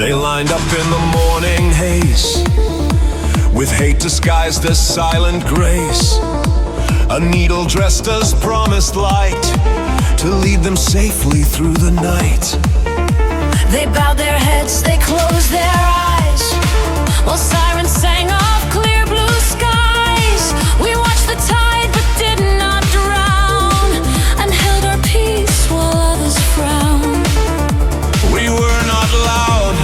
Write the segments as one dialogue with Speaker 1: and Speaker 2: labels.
Speaker 1: They lined up in the morning haze, with hate disguised as silent grace. A needle dressed as promised light, to lead them safely through the night.
Speaker 2: They bowed their heads, they closed their eyes, while sirens sang of clear blue skies. We watched the tide but did not drown, and held our peace while others frowned.
Speaker 1: We were not loud,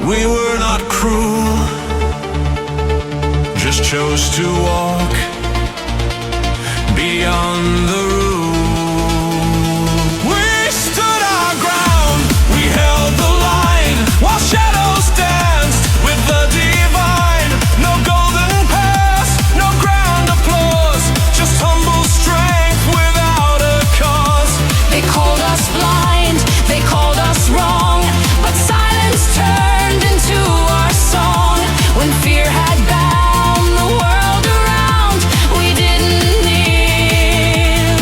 Speaker 1: we were not cruel, just chose to walk beyond the rule. We stood our ground, we held the line, while shadows danced with the divine. No golden pass, no grand applause, just humble strength without a cause.
Speaker 2: They called us blind, they called us wrong, but silence turned into our song. When fear had bound the world around, we didn't kneel,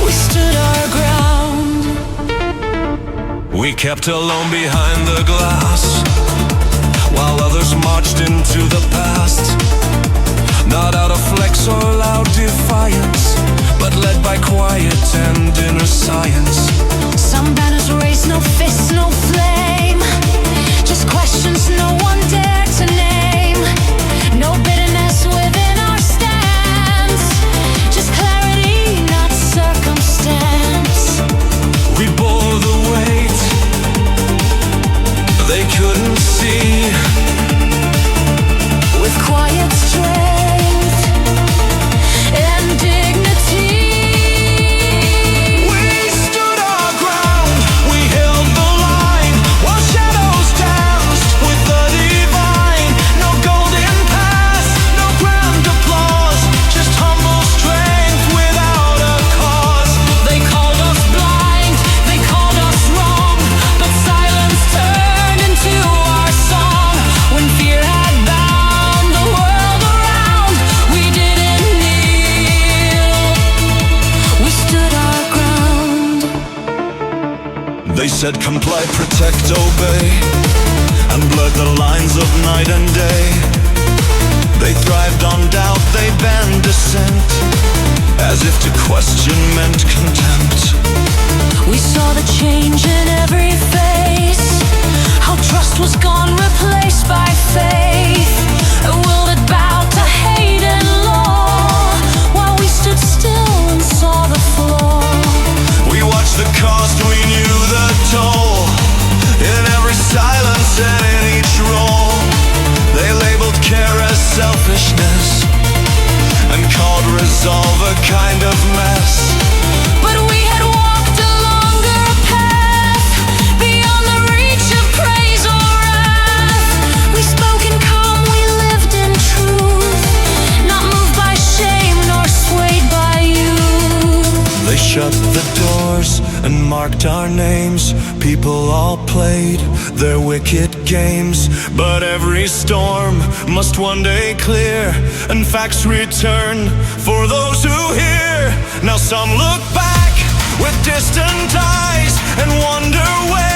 Speaker 2: we stood our ground.
Speaker 1: We kept alone behind the glass, while others marched into the past. Not out of flex or loud defiance, but led by quiet and inner science.
Speaker 2: Some banners raised, no fists, no flame, just questions no one dared to name. No bitterness within our stance, just clarity, not circumstance.
Speaker 1: We bore the weight they couldn't see,
Speaker 2: With quiet strength and dignity.
Speaker 1: we stood our ground, we held the line, while shadows danced with the divine. No golden pass, no grand applause, just humble strength without a cause.
Speaker 2: They called us blind, they called us wrong, but silence turned into our song. When fear had bound the world around, we didn't kneel, we stood our ground.
Speaker 1: They said comply, protect, obey, and blurred the lines of night and day. They thrived on doubt, they banned dissent, as if to question meant contempt.
Speaker 2: We saw the change in every face, how trust was gone, replaced by faith. A world that bowed to hate and law, while we stood still and saw the flaw.
Speaker 1: We watched the cost, we knew the toll, in every silence and in each role. They labeled care as selfishness, and called resolve a kind of mess.
Speaker 2: But we had walked a longer path, beyond the reach of praise or wrath. We spoke in calm, we lived in truth, not moved by shame nor swayed by youth.
Speaker 1: They shut the doors and marked our names. People all played their wicked games, but every storm must one day clear, and facts return for those who hear. Now some look back with distant eyes and wonder where